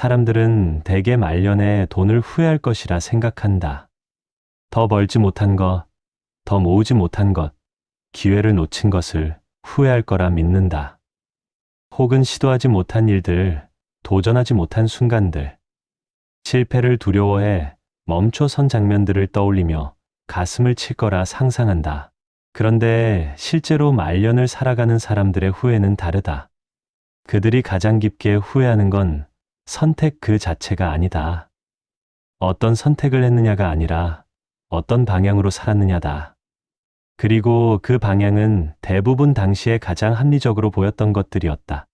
사람들은 대개 말년에 돈을 후회할 것이라 생각한다. 더 벌지 못한 것, 더 모으지 못한 것, 기회를 놓친 것을 후회할 거라 믿는다. 혹은 시도하지 못한 일들, 도전하지 못한 순간들, 실패를 두려워해 멈춰선 장면들을 떠올리며 가슴을 칠 거라 상상한다. 그런데 실제로 말년을 살아가는 사람들의 후회는 다르다. 그들이 가장 깊게 후회하는 건 선택 그 자체가 아니다. 어떤 선택을 했느냐가 아니라 어떤 방향으로 살았느냐다. 그리고 그 방향은 대부분 당시에 가장 합리적으로 보였던 것들이었다.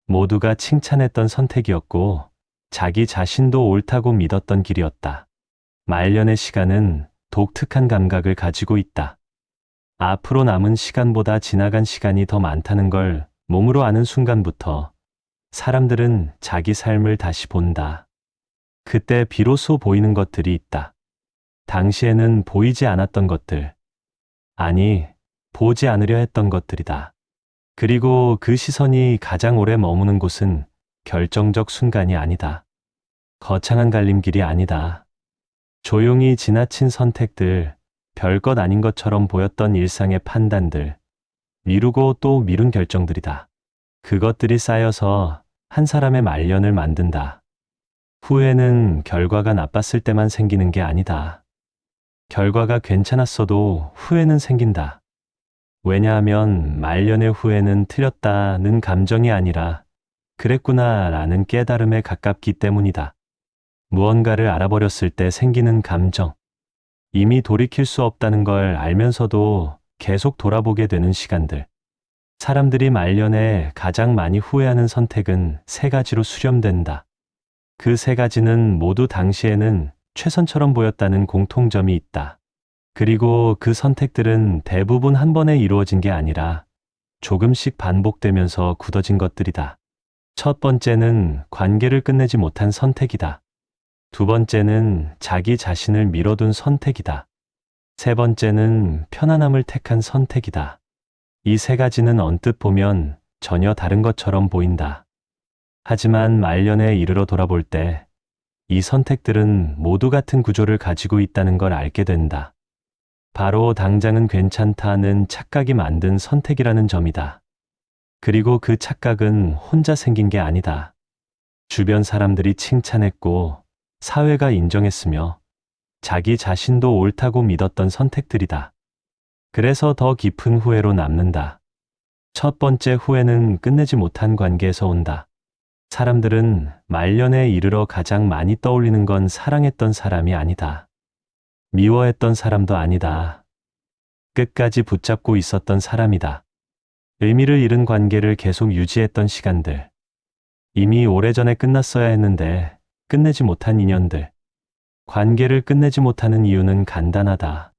모두가 칭찬했던 선택이었고 자기 자신도 옳다고 믿었던 길이었다. 말년의 시간은 독특한 감각을 가지고 있다. 앞으로 남은 시간보다 지나간 시간이 더 많다는 걸 몸으로 아는 순간부터 사람들은 자기 삶을 다시 본다. 그때 비로소 보이는 것들이 있다. 당시에는 보이지 않았던 것들, 아니, 보지 않으려 했던 것들이다. 그리고 그 시선이 가장 오래 머무는 곳은 결정적 순간이 아니다. 거창한 갈림길이 아니다. 조용히 지나친 선택들, 별것 아닌 것처럼 보였던 일상의 판단들, 미루고 또 미룬 결정들이다. 그것들이 쌓여서 한 사람의 말년을 만든다. 후회는 결과가 나빴을 때만 생기는 게 아니다. 결과가 괜찮았어도 후회는 생긴다. 왜냐하면 말년의 후회는 틀렸다는 감정이 아니라 그랬구나 라는 깨달음에 가깝기 때문이다. 무언가를 알아버렸을 때 생기는 감정, 이미 돌이킬 수 없다는 걸 알면서도 계속 돌아보게 되는 시간들. 사람들이 말년에 가장 많이 후회하는 선택은 세 가지로 수렴된다. 그 세 가지는 모두 당시에는 최선처럼 보였다는 공통점이 있다. 그리고 그 선택들은 대부분 한 번에 이루어진 게 아니라 조금씩 반복되면서 굳어진 것들이다. 첫 번째는 관계를 끝내지 못한 선택이다. 두 번째는 자기 자신을 밀어둔 선택이다. 세 번째는 편안함을 택한 선택이다. 이 세 가지는 언뜻 보면 전혀 다른 것처럼 보인다. 하지만 말년에 이르러 돌아볼 때 이 선택들은 모두 같은 구조를 가지고 있다는 걸 알게 된다. 바로 당장은 괜찮다는 착각이 만든 선택이라는 점이다. 그리고 그 착각은 혼자 생긴 게 아니다. 주변 사람들이 칭찬했고 사회가 인정했으며 자기 자신도 옳다고 믿었던 선택들이다. 그래서 더 깊은 후회로 남는다. 첫 번째 후회는 끝내지 못한 관계에서 온다. 사람들은 말년에 이르러 가장 많이 떠올리는 건 사랑했던 사람이 아니다. 미워했던 사람도 아니다. 끝까지 붙잡고 있었던 사람이다. 의미를 잃은 관계를 계속 유지했던 시간들. 이미 오래전에 끝났어야 했는데 끝내지 못한 인연들. 관계를 끝내지 못하는 이유는 간단하다.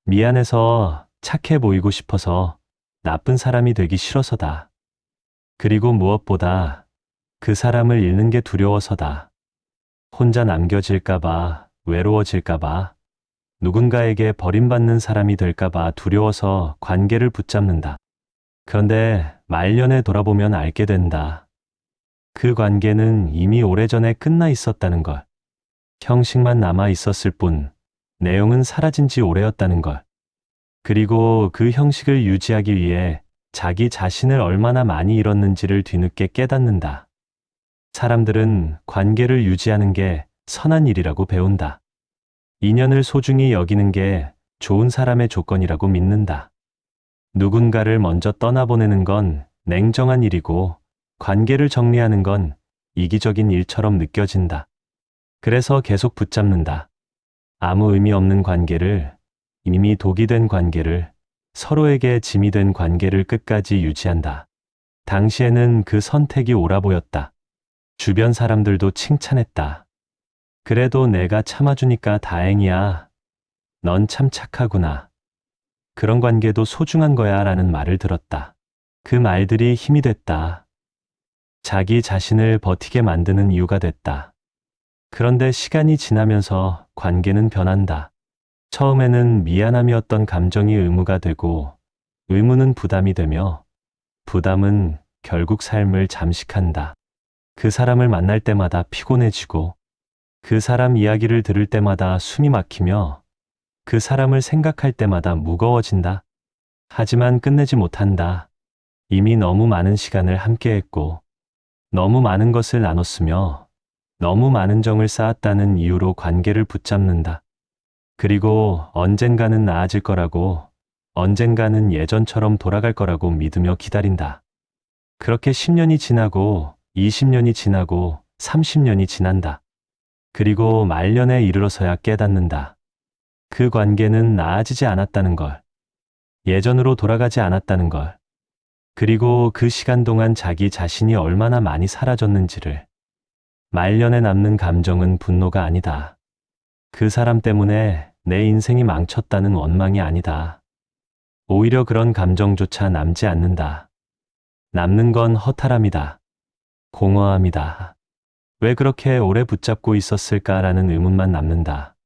미안해서, 착해 보이고 싶어서, 나쁜 사람이 되기 싫어서다. 그리고 무엇보다 그 사람을 잃는 게 두려워서다. 혼자 남겨질까봐, 외로워질까봐, 누군가에게 버림받는 사람이 될까봐 두려워서 관계를 붙잡는다. 그런데 말년에 돌아보면 알게 된다. 그 관계는 이미 오래전에 끝나 있었다는 걸. 형식만 남아 있었을 뿐, 내용은 사라진 지 오래였다는 걸. 그리고 그 형식을 유지하기 위해 자기 자신을 얼마나 많이 잃었는지를 뒤늦게 깨닫는다. 사람들은 관계를 유지하는 게 선한 일이라고 배운다. 인연을 소중히 여기는 게 좋은 사람의 조건이라고 믿는다. 누군가를 먼저 떠나보내는 건 냉정한 일이고 관계를 정리하는 건 이기적인 일처럼 느껴진다. 그래서 계속 붙잡는다. 아무 의미 없는 관계를, 이미 독이 된 관계를, 서로에게 짐이 된 관계를 끝까지 유지한다. 당시에는 그 선택이 옳아 보였다. 주변 사람들도 칭찬했다. 그래도 내가 참아주니까 다행이야. 넌 참 착하구나. 그런 관계도 소중한 거야 라는 말을 들었다. 그 말들이 힘이 됐다. 자기 자신을 버티게 만드는 이유가 됐다. 그런데 시간이 지나면서 관계는 변한다. 처음에는 미안함이었던 감정이 의무가 되고 의무는 부담이 되며 부담은 결국 삶을 잠식한다. 그 사람을 만날 때마다 피곤해지고 그 사람 이야기를 들을 때마다 숨이 막히며 그 사람을 생각할 때마다 무거워진다. 하지만 끝내지 못한다. 이미 너무 많은 시간을 함께했고 너무 많은 것을 나눴으며 너무 많은 정을 쌓았다는 이유로 관계를 붙잡는다. 그리고 언젠가는 나아질 거라고, 언젠가는 예전처럼 돌아갈 거라고 믿으며 기다린다. 그렇게 10년이 지나고 20년이 지나고 30년이 지난다. 그리고 말년에 이르러서야 깨닫는다. 그 관계는 나아지지 않았다는 걸, 예전으로 돌아가지 않았다는 걸, 그리고 그 시간 동안 자기 자신이 얼마나 많이 사라졌는지를. 말년에 남는 감정은 분노가 아니다. 그 사람 때문에 내 인생이 망쳤다는 원망이 아니다. 오히려 그런 감정조차 남지 않는다. 남는 건 허탈함이다. 공허함이다. 왜 그렇게 오래 붙잡고 있었을까라는 의문만 남는다.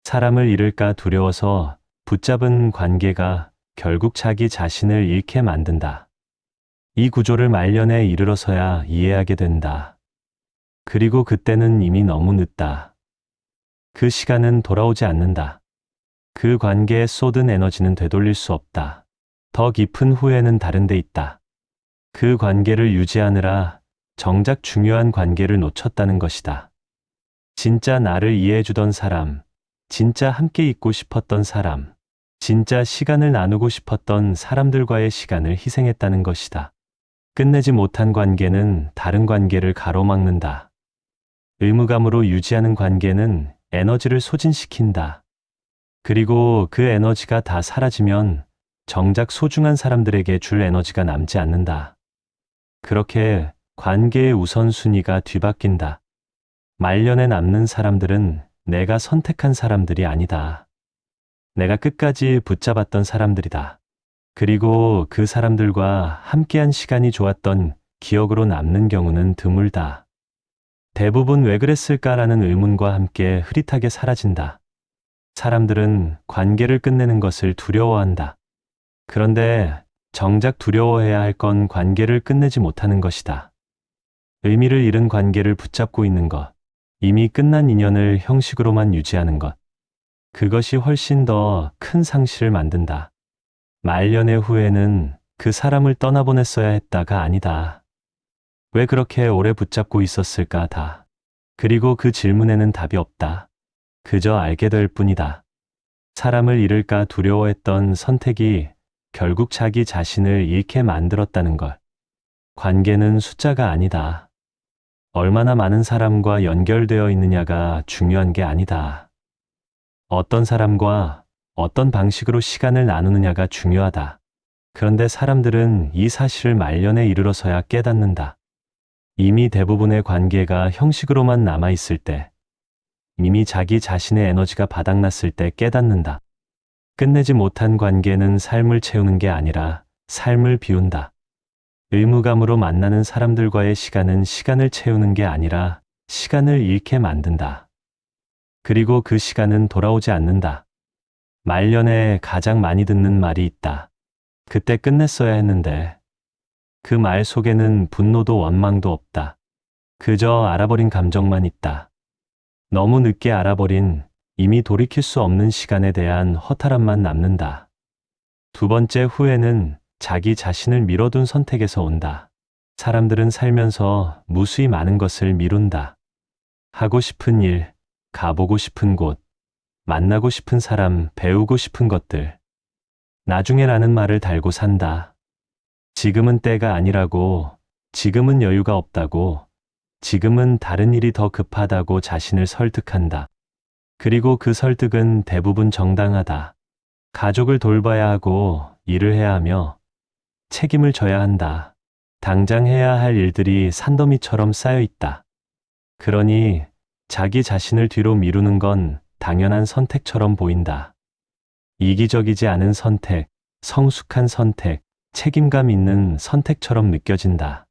사람을 잃을까 두려워서 붙잡은 관계가 결국 자기 자신을 잃게 만든다. 이 구조를 말년에 이르러서야 이해하게 된다. 그리고 그때는 이미 너무 늦다. 그 시간은 돌아오지 않는다. 그 관계에 쏟은 에너지는 되돌릴 수 없다. 더 깊은 후회는 다른 데 있다. 그 관계를 유지하느라 정작 중요한 관계를 놓쳤다는 것이다. 진짜 나를 이해해주던 사람, 진짜 함께 있고 싶었던 사람, 진짜 시간을 나누고 싶었던 사람들과의 시간을 희생했다는 것이다. 끝내지 못한 관계는 다른 관계를 가로막는다. 의무감으로 유지하는 관계는 에너지를 소진시킨다. 그리고 그 에너지가 다 사라지면 정작 소중한 사람들에게 줄 에너지가 남지 않는다. 그렇게 관계의 우선순위가 뒤바뀐다. 말년에 남는 사람들은 내가 선택한 사람들이 아니다. 내가 끝까지 붙잡았던 사람들이다. 그리고 그 사람들과 함께한 시간이 좋았던 기억으로 남는 경우는 드물다. 대부분 왜 그랬을까라는 의문과 함께 흐릿하게 사라진다. 사람들은 관계를 끝내는 것을 두려워한다. 그런데 정작 두려워해야 할 건 관계를 끝내지 못하는 것이다. 의미를 잃은 관계를 붙잡고 있는 것, 이미 끝난 인연을 형식으로만 유지하는 것, 그것이 훨씬 더 큰 상실을 만든다. 말년의 후회는 그 사람을 떠나보냈어야 했다가 아니다. 왜 그렇게 오래 붙잡고 있었을까 다. 그리고 그 질문에는 답이 없다. 그저 알게 될 뿐이다. 사람을 잃을까 두려워했던 선택이 결국 자기 자신을 잃게 만들었다는 걸. 관계는 숫자가 아니다. 얼마나 많은 사람과 연결되어 있느냐가 중요한 게 아니다. 어떤 사람과 어떤 방식으로 시간을 나누느냐가 중요하다. 그런데 사람들은 이 사실을 말년에 이르러서야 깨닫는다. 이미 대부분의 관계가 형식으로만 남아있을 때, 이미 자기 자신의 에너지가 바닥났을 때 깨닫는다. 끝내지 못한 관계는 삶을 채우는 게 아니라 삶을 비운다. 의무감으로 만나는 사람들과의 시간은 시간을 채우는 게 아니라 시간을 잃게 만든다. 그리고 그 시간은 돌아오지 않는다. 말년에 가장 많이 듣는 말이 있다. 그때 끝냈어야 했는데. 그 말 속에는 분노도 원망도 없다. 그저 알아버린 감정만 있다. 너무 늦게 알아버린 이미 돌이킬 수 없는 시간에 대한 허탈함만 남는다. 두 번째 후회는 자기 자신을 미뤄둔 선택에서 온다. 사람들은 살면서 무수히 많은 것을 미룬다. 하고 싶은 일, 가보고 싶은 곳, 만나고 싶은 사람, 배우고 싶은 것들. 나중에라는 말을 달고 산다. 지금은 때가 아니라고, 지금은 여유가 없다고, 지금은 다른 일이 더 급하다고 자신을 설득한다. 그리고 그 설득은 대부분 정당하다. 가족을 돌봐야 하고, 일을 해야 하며, 책임을 져야 한다. 당장 해야 할 일들이 산더미처럼 쌓여 있다. 그러니 자기 자신을 뒤로 미루는 건 당연한 선택처럼 보인다. 이기적이지 않은 선택, 성숙한 선택, 책임감 있는 선택처럼 느껴진다.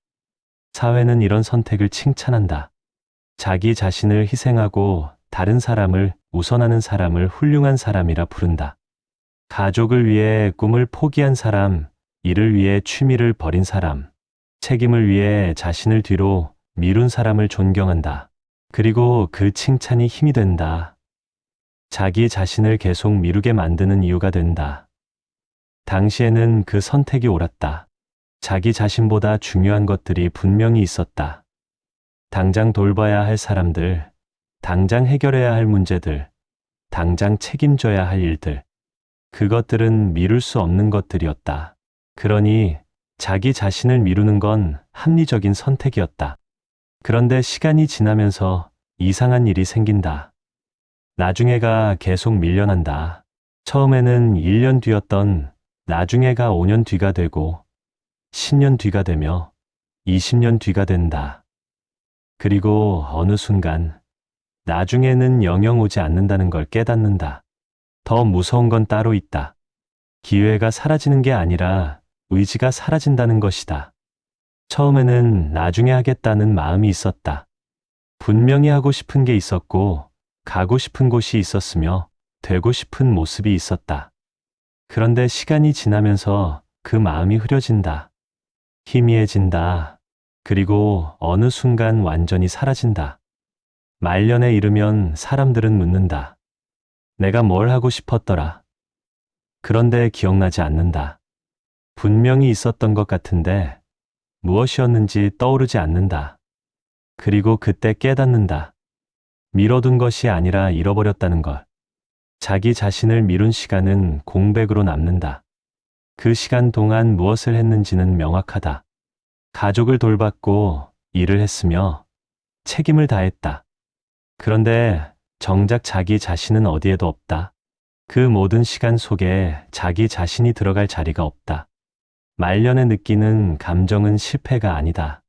사회는 이런 선택을 칭찬한다. 자기 자신을 희생하고 다른 사람을 우선하는 사람을 훌륭한 사람이라 부른다. 가족을 위해 꿈을 포기한 사람, 일을 위해 취미를 버린 사람, 책임을 위해 자신을 뒤로 미룬 사람을 존경한다. 그리고 그 칭찬이 힘이 된다. 자기 자신을 계속 미루게 만드는 이유가 된다. 당시에는 그 선택이 옳았다. 자기 자신보다 중요한 것들이 분명히 있었다. 당장 돌봐야 할 사람들, 당장 해결해야 할 문제들, 당장 책임져야 할 일들. 그것들은 미룰 수 없는 것들이었다. 그러니 자기 자신을 미루는 건 합리적인 선택이었다. 그런데 시간이 지나면서 이상한 일이 생긴다. 나중에가 계속 밀려난다. 처음에는 1년 뒤였던 나중에가 5년 뒤가 되고 10년 뒤가 되며 20년 뒤가 된다. 그리고 어느 순간 나중에는 영영 오지 않는다는 걸 깨닫는다. 더 무서운 건 따로 있다. 기회가 사라지는 게 아니라 의지가 사라진다는 것이다. 처음에는 나중에 하겠다는 마음이 있었다. 분명히 하고 싶은 게 있었고 가고 싶은 곳이 있었으며 되고 싶은 모습이 있었다. 그런데 시간이 지나면서 그 마음이 흐려진다. 희미해진다. 그리고 어느 순간 완전히 사라진다. 말년에 이르면 사람들은 묻는다. 내가 뭘 하고 싶었더라. 그런데 기억나지 않는다. 분명히 있었던 것 같은데 무엇이었는지 떠오르지 않는다. 그리고 그때 깨닫는다. 미뤄둔 것이 아니라 잃어버렸다는 걸. 자기 자신을 미룬 시간은 공백으로 남는다. 그 시간 동안 무엇을 했는지는 명확하다. 가족을 돌봤고 일을 했으며 책임을 다했다. 그런데 정작 자기 자신은 어디에도 없다. 그 모든 시간 속에 자기 자신이 들어갈 자리가 없다. 말년에 느끼는 감정은 실패가 아니다.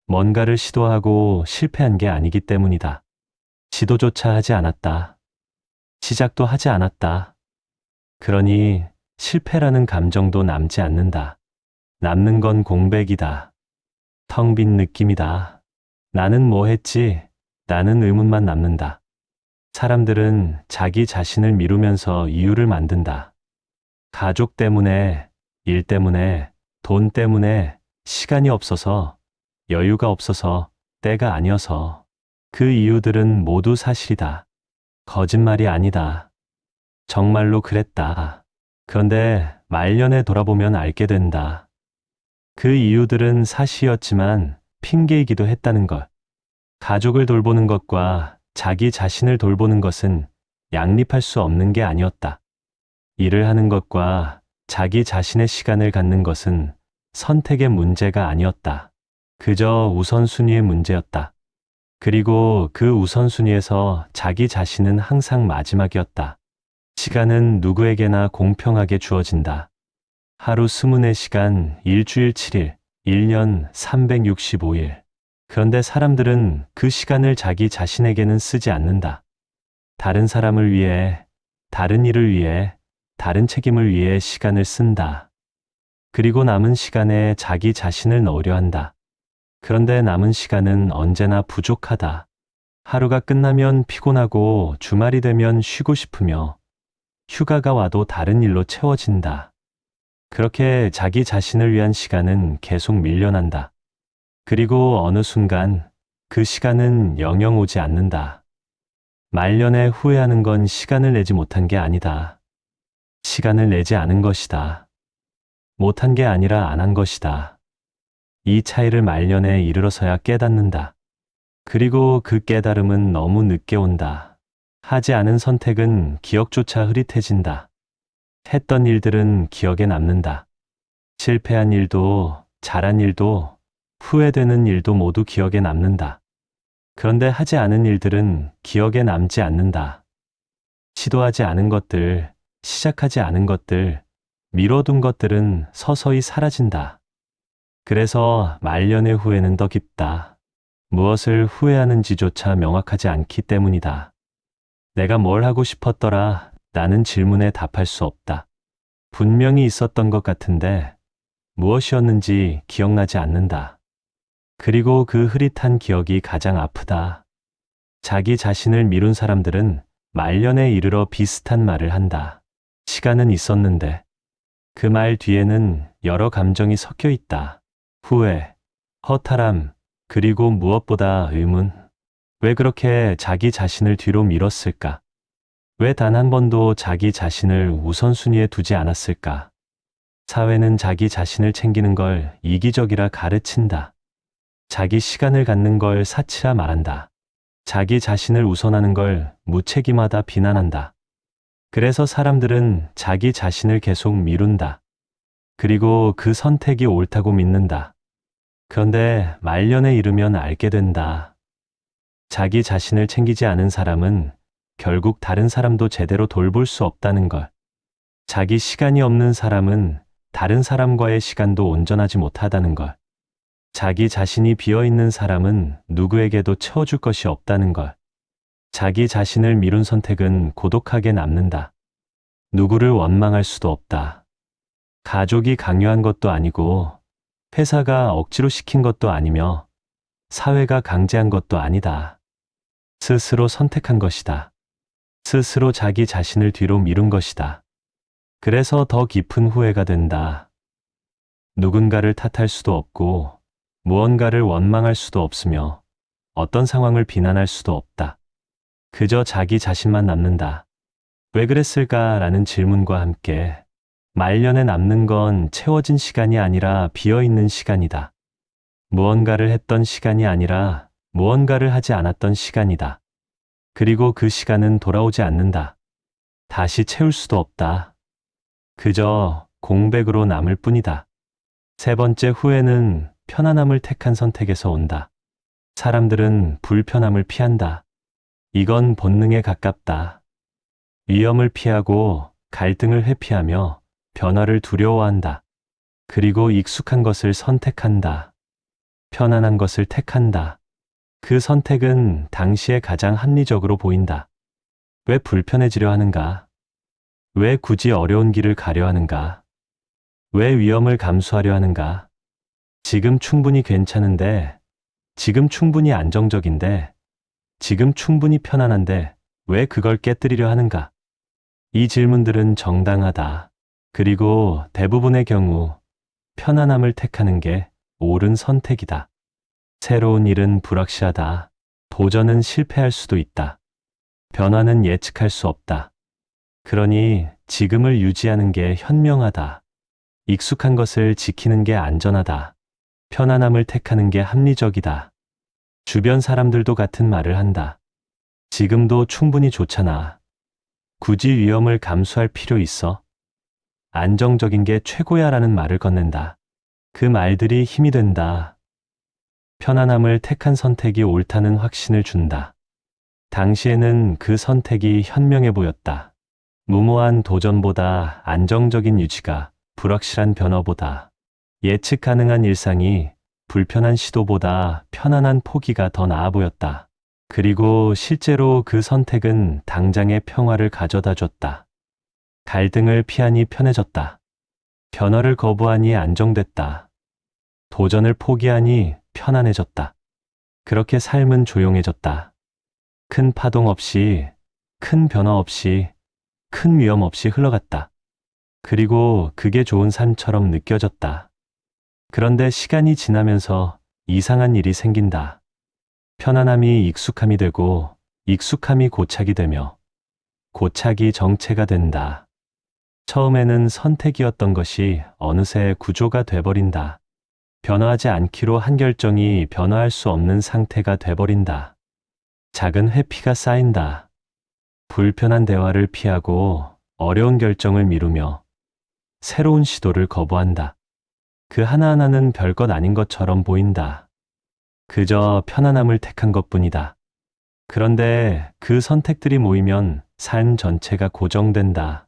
뭔가를 시도하고 실패한 게 아니기 때문이다. 시도조차 하지 않았다. 시작도 하지 않았다. 그러니 실패라는 감정도 남지 않는다. 남는 건 공백이다. 텅 빈 느낌이다. 나는 뭐 했지? 나는 의문만 남는다. 사람들은 자기 자신을 미루면서 이유를 만든다. 가족 때문에, 일 때문에, 돈 때문에, 시간이 없어서, 여유가 없어서, 때가 아니어서. 그 이유들은 모두 사실이다. 거짓말이 아니다. 정말로 그랬다. 그런데 말년에 돌아보면 알게 된다. 그 이유들은 사실이었지만 핑계이기도 했다는 것. 가족을 돌보는 것과 자기 자신을 돌보는 것은 양립할 수 없는 게 아니었다. 일을 하는 것과 자기 자신의 시간을 갖는 것은 선택의 문제가 아니었다. 그저 우선순위의 문제였다. 그리고 그 우선순위에서 자기 자신은 항상 마지막이었다. 시간은 누구에게나 공평하게 주어진다. 하루 24시간, 일주일 7일, 1년 365일. 그런데 사람들은 그 시간을 자기 자신에게는 쓰지 않는다. 다른 사람을 위해, 다른 일을 위해, 다른 책임을 위해 시간을 쓴다. 그리고 남은 시간에 자기 자신을 넣으려 한다. 그런데 남은 시간은 언제나 부족하다. 하루가 끝나면 피곤하고 주말이 되면 쉬고 싶으며 휴가가 와도 다른 일로 채워진다. 그렇게 자기 자신을 위한 시간은 계속 밀려난다. 그리고 어느 순간 그 시간은 영영 오지 않는다. 말년에 후회하는 건 시간을 내지 못한 게 아니다. 시간을 내지 않은 것이다. 못한 게 아니라 안 한 것이다. 이 차이를 말년에 이르러서야 깨닫는다. 그리고 그 깨달음은 너무 늦게 온다. 하지 않은 선택은 기억조차 흐릿해진다. 했던 일들은 기억에 남는다. 실패한 일도, 잘한 일도, 후회되는 일도 모두 기억에 남는다. 그런데 하지 않은 일들은 기억에 남지 않는다. 시도하지 않은 것들, 시작하지 않은 것들, 미뤄둔 것들은 서서히 사라진다. 그래서 말년의 후회는 더 깊다. 무엇을 후회하는지조차 명확하지 않기 때문이다. 내가 뭘 하고 싶었더라? 나는 질문에 답할 수 없다. 분명히 있었던 것 같은데 무엇이었는지 기억나지 않는다. 그리고 그 흐릿한 기억이 가장 아프다. 자기 자신을 미룬 사람들은 말년에 이르러 비슷한 말을 한다. 시간은 있었는데 그 말 뒤에는 여러 감정이 섞여 있다. 후회, 허탈함, 그리고 무엇보다 의문. 왜 그렇게 자기 자신을 뒤로 밀었을까? 왜 단 한 번도 자기 자신을 우선순위에 두지 않았을까? 사회는 자기 자신을 챙기는 걸 이기적이라 가르친다. 자기 시간을 갖는 걸 사치라 말한다. 자기 자신을 우선하는 걸 무책임하다 비난한다. 그래서 사람들은 자기 자신을 계속 미룬다. 그리고 그 선택이 옳다고 믿는다. 그런데 말년에 이르면 알게 된다. 자기 자신을 챙기지 않은 사람은 결국 다른 사람도 제대로 돌볼 수 없다는 걸. 자기 시간이 없는 사람은 다른 사람과의 시간도 온전하지 못하다는 걸. 자기 자신이 비어있는 사람은 누구에게도 채워줄 것이 없다는 걸. 자기 자신을 미룬 선택은 고독하게 남는다. 누구를 원망할 수도 없다. 가족이 강요한 것도 아니고, 회사가 억지로 시킨 것도 아니며, 사회가 강제한 것도 아니다. 스스로 선택한 것이다. 스스로 자기 자신을 뒤로 미룬 것이다. 그래서 더 깊은 후회가 된다. 누군가를 탓할 수도 없고, 무언가를 원망할 수도 없으며, 어떤 상황을 비난할 수도 없다. 그저 자기 자신만 남는다. 왜 그랬을까라는 질문과 함께 말년에 남는 건 채워진 시간이 아니라 비어있는 시간이다. 무언가를 했던 시간이 아니라 무언가를 하지 않았던 시간이다. 그리고 그 시간은 돌아오지 않는다. 다시 채울 수도 없다. 그저 공백으로 남을 뿐이다. 세 번째 후회는 편안함을 택한 선택에서 온다. 사람들은 불편함을 피한다. 이건 본능에 가깝다. 위험을 피하고 갈등을 회피하며 변화를 두려워한다. 그리고 익숙한 것을 선택한다. 편안한 것을 택한다. 그 선택은 당시에 가장 합리적으로 보인다. 왜 불편해지려 하는가? 왜 굳이 어려운 길을 가려 하는가? 왜 위험을 감수하려 하는가? 지금 충분히 괜찮은데, 지금 충분히 안정적인데, 지금 충분히 편안한데 왜 그걸 깨뜨리려 하는가? 이 질문들은 정당하다. 그리고 대부분의 경우 편안함을 택하는 게 옳은 선택이다. 새로운 일은 불확실하다. 도전은 실패할 수도 있다. 변화는 예측할 수 없다. 그러니 지금을 유지하는 게 현명하다. 익숙한 것을 지키는 게 안전하다. 편안함을 택하는 게 합리적이다. 주변 사람들도 같은 말을 한다. 지금도 충분히 좋잖아. 굳이 위험을 감수할 필요 있어? 안정적인 게 최고야 라는 말을 건넨다. 그 말들이 힘이 된다. 편안함을 택한 선택이 옳다는 확신을 준다. 당시에는 그 선택이 현명해 보였다. 무모한 도전보다 안정적인 유지가 불확실한 변화보다 예측 가능한 일상이 불편한 시도보다 편안한 포기가 더 나아 보였다. 그리고 실제로 그 선택은 당장의 평화를 가져다 줬다. 갈등을 피하니 편해졌다. 변화를 거부하니 안정됐다. 도전을 포기하니 편안해졌다. 그렇게 삶은 조용해졌다. 큰 파동 없이, 큰 변화 없이, 큰 위험 없이 흘러갔다. 그리고 그게 좋은 삶처럼 느껴졌다. 그런데 시간이 지나면서 이상한 일이 생긴다. 편안함이 익숙함이 되고 익숙함이 고착이 되며 고착이 정체가 된다. 처음에는 선택이었던 것이 어느새 구조가 돼버린다. 변화하지 않기로 한 결정이 변화할 수 없는 상태가 돼버린다. 작은 회피가 쌓인다. 불편한 대화를 피하고 어려운 결정을 미루며 새로운 시도를 거부한다. 그 하나하나는 별것 아닌 것처럼 보인다. 그저 편안함을 택한 것뿐이다. 그런데 그 선택들이 모이면 삶 전체가 고정된다.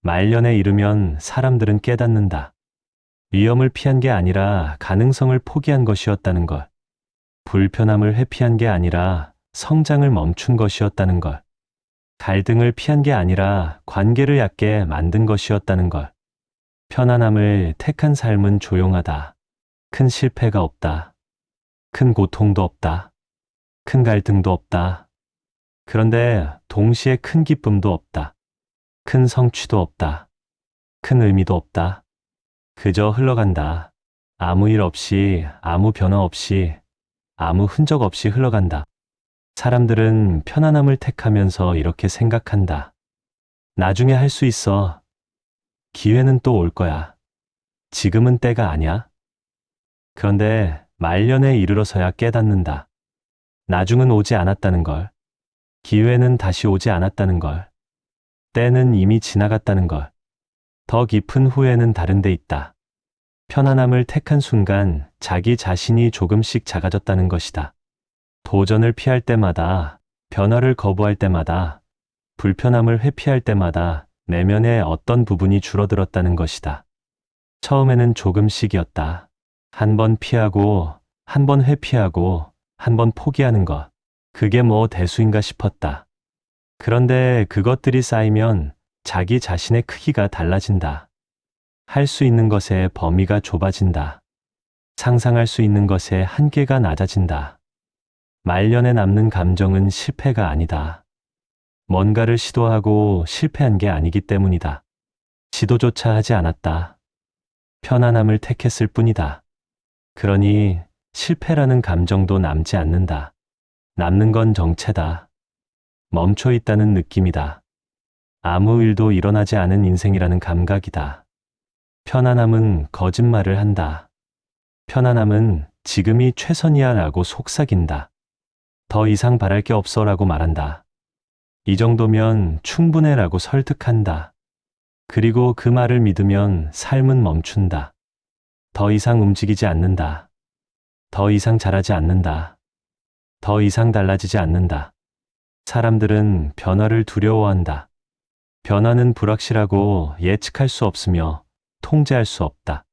말년에 이르면 사람들은 깨닫는다. 위험을 피한 게 아니라 가능성을 포기한 것이었다는 걸. 불편함을 회피한 게 아니라 성장을 멈춘 것이었다는 걸. 갈등을 피한 게 아니라 관계를 얕게 만든 것이었다는 걸. 편안함을 택한 삶은 조용하다. 큰 실패가 없다. 큰 고통도 없다. 큰 갈등도 없다. 그런데 동시에 큰 기쁨도 없다. 큰 성취도 없다. 큰 의미도 없다. 그저 흘러간다. 아무 일 없이, 아무 변화 없이, 아무 흔적 없이 흘러간다. 사람들은 편안함을 택하면서 이렇게 생각한다. 나중에 할 수 있어. 기회는 또 올 거야. 지금은 때가 아니야. 그런데 말년에 이르러서야 깨닫는다. 나중은 오지 않았다는 걸. 기회는 다시 오지 않았다는 걸. 때는 이미 지나갔다는 걸. 더 깊은 후회는 다른 데 있다. 편안함을 택한 순간 자기 자신이 조금씩 작아졌다는 것이다. 도전을 피할 때마다, 변화를 거부할 때마다, 불편함을 회피할 때마다 내면의 어떤 부분이 줄어들었다는 것이다. 처음에는 조금씩이었다. 한 번 피하고, 한 번 회피하고, 한 번 포기하는 것. 그게 뭐 대수인가 싶었다. 그런데 그것들이 쌓이면 자기 자신의 크기가 달라진다. 할 수 있는 것의 범위가 좁아진다. 상상할 수 있는 것의 한계가 낮아진다. 말년에 남는 감정은 실패가 아니다. 뭔가를 시도하고 실패한 게 아니기 때문이다. 시도조차 하지 않았다. 편안함을 택했을 뿐이다. 그러니 실패라는 감정도 남지 않는다. 남는 건 정체다. 멈춰 있다는 느낌이다. 아무 일도 일어나지 않은 인생이라는 감각이다. 편안함은 거짓말을 한다. 편안함은 지금이 최선이야 라고 속삭인다. 더 이상 바랄 게 없어 라고 말한다. 이 정도면 충분해 라고 설득한다. 그리고 그 말을 믿으면 삶은 멈춘다. 더 이상 움직이지 않는다. 더 이상 잘하지 않는다. 더 이상 달라지지 않는다. 사람들은 변화를 두려워한다. 변화는 불확실하고 예측할 수 없으며 통제할 수 없다.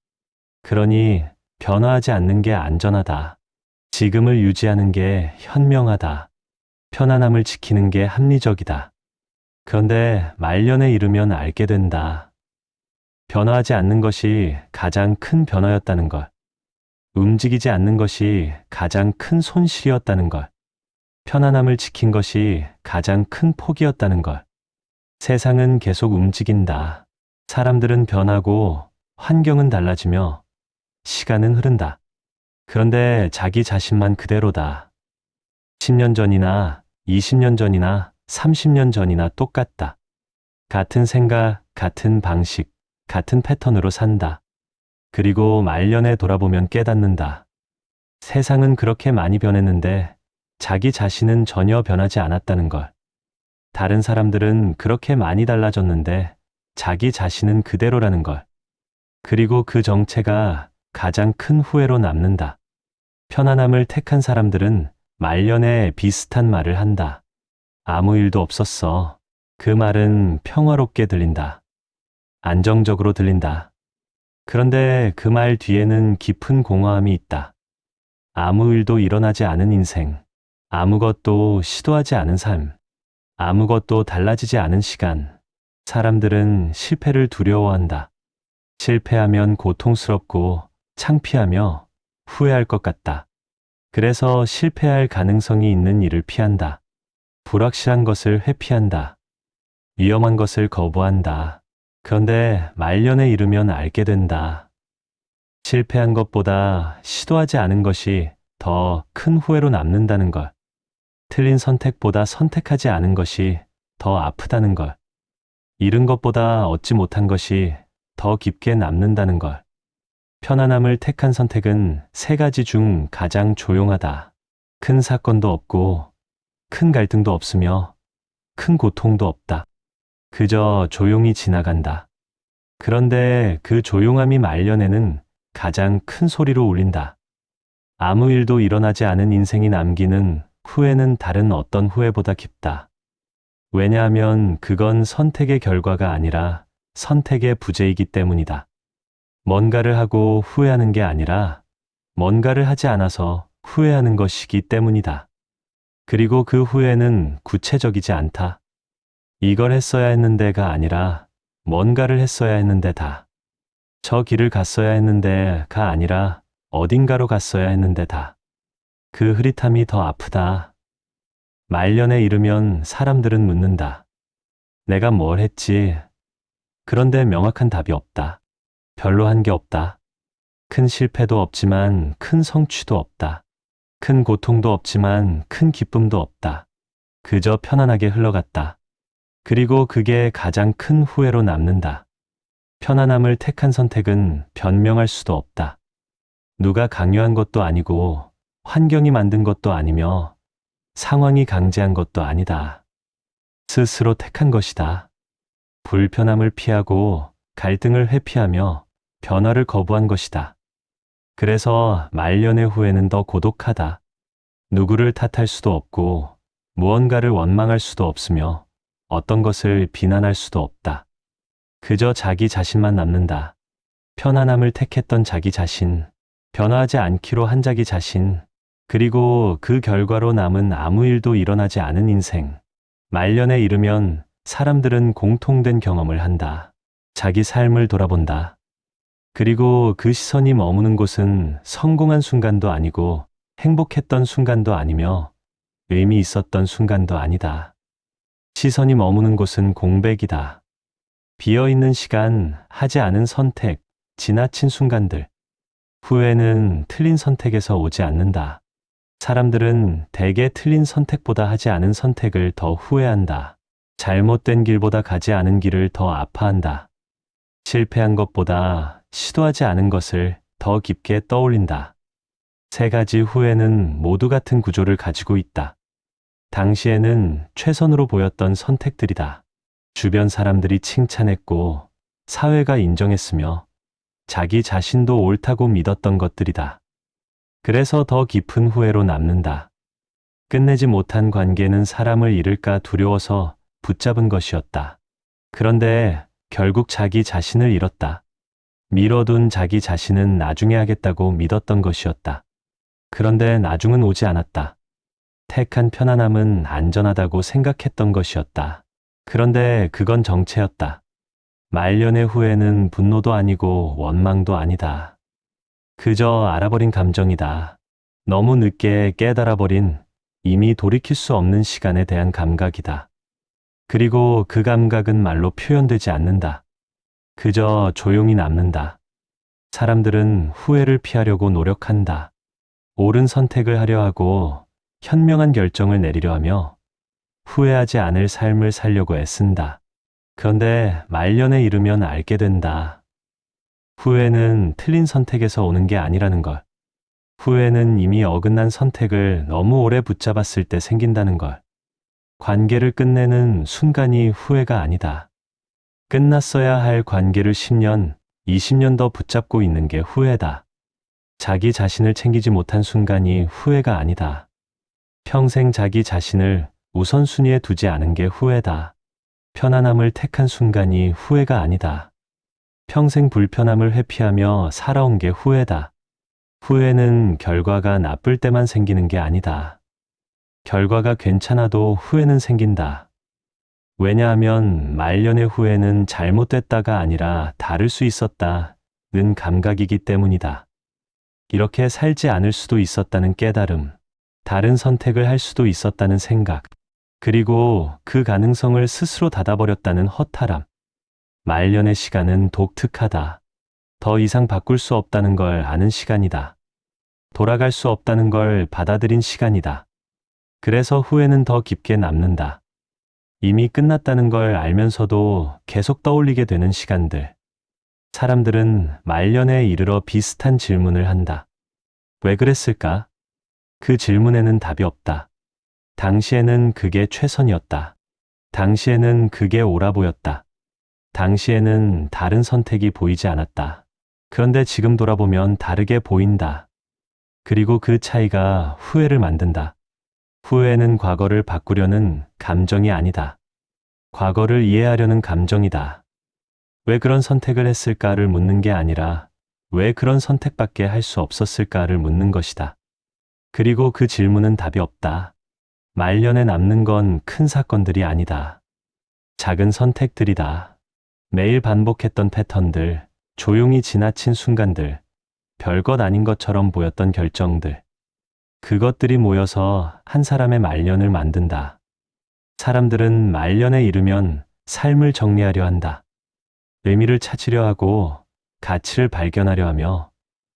그러니 변화하지 않는 게 안전하다. 지금을 유지하는 게 현명하다. 편안함을 지키는 게 합리적이다. 그런데 말년에 이르면 알게 된다. 변화하지 않는 것이 가장 큰 변화였다는 걸. 움직이지 않는 것이 가장 큰 손실이었다는 걸. 편안함을 지킨 것이 가장 큰 포기였다는 걸. 세상은 계속 움직인다. 사람들은 변하고 환경은 달라지며 시간은 흐른다. 그런데 자기 자신만 그대로다. 10년 전이나 20년 전이나 30년 전이나 똑같다. 같은 생각, 같은 방식, 같은 패턴으로 산다. 그리고 말년에 돌아보면 깨닫는다. 세상은 그렇게 많이 변했는데 자기 자신은 전혀 변하지 않았다는 걸. 다른 사람들은 그렇게 많이 달라졌는데 자기 자신은 그대로라는 걸. 그리고 그 정체가 가장 큰 후회로 남는다. 편안함을 택한 사람들은 말년에 비슷한 말을 한다. 아무 일도 없었어. 그 말은 평화롭게 들린다. 안정적으로 들린다. 그런데 그 말 뒤에는 깊은 공허함이 있다. 아무 일도 일어나지 않은 인생. 아무것도 시도하지 않은 삶. 아무것도 달라지지 않은 시간. 사람들은 실패를 두려워한다. 실패하면 고통스럽고 창피하며 후회할 것 같다. 그래서 실패할 가능성이 있는 일을 피한다. 불확실한 것을 회피한다. 위험한 것을 거부한다. 그런데 말년에 이르면 알게 된다. 실패한 것보다 시도하지 않은 것이 더 큰 후회로 남는다는 걸. 틀린 선택보다 선택하지 않은 것이 더 아프다는 걸. 잃은 것보다 얻지 못한 것이 더 깊게 남는다는 걸. 편안함을 택한 선택은 세 가지 중 가장 조용하다. 큰 사건도 없고, 큰 갈등도 없으며, 큰 고통도 없다. 그저 조용히 지나간다. 그런데 그 조용함이 말년에는 가장 큰 소리로 울린다. 아무 일도 일어나지 않은 인생이 남기는 후회는 다른 어떤 후회보다 깊다. 왜냐하면 그건 선택의 결과가 아니라 선택의 부재이기 때문이다. 뭔가를 하고 후회하는 게 아니라 뭔가를 하지 않아서 후회하는 것이기 때문이다. 그리고 그 후회는 구체적이지 않다. 이걸 했어야 했는데가 아니라 뭔가를 했어야 했는데다. 저 길을 갔어야 했는데가 아니라 어딘가로 갔어야 했는데다. 그 흐릿함이 더 아프다. 말년에 이르면 사람들은 묻는다. 내가 뭘 했지? 그런데 명확한 답이 없다. 별로 한 게 없다. 큰 실패도 없지만 큰 성취도 없다. 큰 고통도 없지만 큰 기쁨도 없다. 그저 편안하게 흘러갔다. 그리고 그게 가장 큰 후회로 남는다. 편안함을 택한 선택은 변명할 수도 없다. 누가 강요한 것도 아니고 환경이 만든 것도 아니며 상황이 강제한 것도 아니다. 스스로 택한 것이다. 불편함을 피하고 갈등을 회피하며 변화를 거부한 것이다. 그래서 말년의 후회는 더 고독하다. 누구를 탓할 수도 없고 무언가를 원망할 수도 없으며 어떤 것을 비난할 수도 없다. 그저 자기 자신만 남는다. 편안함을 택했던 자기 자신, 변화하지 않기로 한 자기 자신, 그리고 그 결과로 남은 아무 일도 일어나지 않은 인생. 말년에 이르면 사람들은 공통된 경험을 한다. 자기 삶을 돌아본다. 그리고 그 시선이 머무는 곳은 성공한 순간도 아니고 행복했던 순간도 아니며 의미 있었던 순간도 아니다. 시선이 머무는 곳은 공백이다. 비어있는 시간, 하지 않은 선택, 지나친 순간들. 후회는 틀린 선택에서 오지 않는다. 사람들은 대개 틀린 선택보다 하지 않은 선택을 더 후회한다. 잘못된 길보다 가지 않은 길을 더 아파한다. 실패한 것보다 시도하지 않은 것을 더 깊게 떠올린다. 세 가지 후회는 모두 같은 구조를 가지고 있다. 당시에는 최선으로 보였던 선택들이다. 주변 사람들이 칭찬했고 사회가 인정했으며 자기 자신도 옳다고 믿었던 것들이다. 그래서 더 깊은 후회로 남는다. 끝내지 못한 관계는 사람을 잃을까 두려워서 붙잡은 것이었다. 그런데 결국 자기 자신을 잃었다. 미뤄둔 자기 자신은 나중에 하겠다고 믿었던 것이었다. 그런데 나중은 오지 않았다. 택한 편안함은 안전하다고 생각했던 것이었다. 그런데 그건 정체였다. 말년의 후회는 분노도 아니고 원망도 아니다. 그저 알아버린 감정이다. 너무 늦게 깨달아버린 이미 돌이킬 수 없는 시간에 대한 감각이다. 그리고 그 감각은 말로 표현되지 않는다. 그저 조용히 남는다. 사람들은 후회를 피하려고 노력한다. 옳은 선택을 하려 하고 현명한 결정을 내리려 하며 후회하지 않을 삶을 살려고 애쓴다. 그런데 말년에 이르면 알게 된다. 후회는 틀린 선택에서 오는 게 아니라는 걸. 후회는 이미 어긋난 선택을 너무 오래 붙잡았을 때 생긴다는 걸. 관계를 끝내는 순간이 후회가 아니다. 끝났어야 할 관계를 10년, 20년 더 붙잡고 있는 게 후회다. 자기 자신을 챙기지 못한 순간이 후회가 아니다. 평생 자기 자신을 우선순위에 두지 않은 게 후회다. 편안함을 택한 순간이 후회가 아니다. 평생 불편함을 회피하며 살아온 게 후회다. 후회는 결과가 나쁠 때만 생기는 게 아니다. 결과가 괜찮아도 후회는 생긴다. 왜냐하면 말년의 후회는 잘못됐다가 아니라 다를 수 있었다는 감각이기 때문이다. 이렇게 살지 않을 수도 있었다는 깨달음, 다른 선택을 할 수도 있었다는 생각, 그리고 그 가능성을 스스로 닫아버렸다는 허탈함. 말년의 시간은 독특하다. 더 이상 바꿀 수 없다는 걸 아는 시간이다. 돌아갈 수 없다는 걸 받아들인 시간이다. 그래서 후회는 더 깊게 남는다. 이미 끝났다는 걸 알면서도 계속 떠올리게 되는 시간들. 사람들은 말년에 이르러 비슷한 질문을 한다. 왜 그랬을까? 그 질문에는 답이 없다. 당시에는 그게 최선이었다. 당시에는 그게 옳아 보였다. 당시에는 다른 선택이 보이지 않았다. 그런데 지금 돌아보면 다르게 보인다. 그리고 그 차이가 후회를 만든다. 후회는 과거를 바꾸려는 감정이 아니다. 과거를 이해하려는 감정이다. 왜 그런 선택을 했을까를 묻는 게 아니라 왜 그런 선택밖에 할 수 없었을까를 묻는 것이다. 그리고 그 질문은 답이 없다. 말년에 남는 건 큰 사건들이 아니다. 작은 선택들이다. 매일 반복했던 패턴들, 조용히 지나친 순간들, 별것 아닌 것처럼 보였던 결정들. 그것들이 모여서 한 사람의 말년을 만든다. 사람들은 말년에 이르면 삶을 정리하려 한다. 의미를 찾으려 하고 가치를 발견하려 하며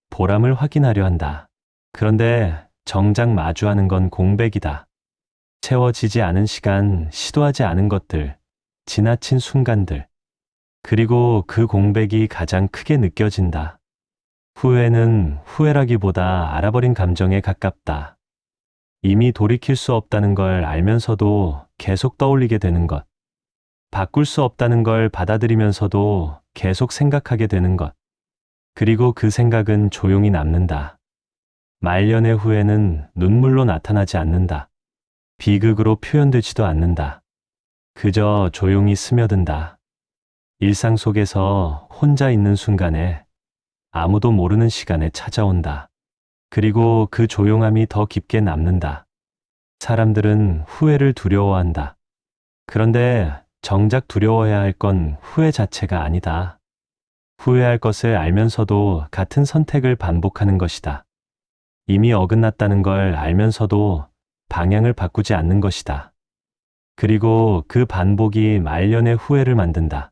보람을 확인하려 한다. 그런데 정작 마주하는 건 공백이다. 채워지지 않은 시간, 시도하지 않은 것들, 지나친 순간들. 그리고 그 공백이 가장 크게 느껴진다. 후회는 후회라기보다 알아버린 감정에 가깝다. 이미 돌이킬 수 없다는 걸 알면서도 계속 떠올리게 되는 것. 바꿀 수 없다는 걸 받아들이면서도 계속 생각하게 되는 것. 그리고 그 생각은 조용히 남는다. 말년의 후회는 눈물로 나타나지 않는다. 비극으로 표현되지도 않는다. 그저 조용히 스며든다. 일상 속에서 혼자 있는 순간에 아무도 모르는 시간에 찾아온다. 그리고 그 조용함이 더 깊게 남는다. 사람들은 후회를 두려워한다. 그런데 정작 두려워해야 할 건 후회 자체가 아니다. 후회할 것을 알면서도 같은 선택을 반복하는 것이다. 이미 어긋났다는 걸 알면서도 방향을 바꾸지 않는 것이다. 그리고 그 반복이 말년의 후회를 만든다.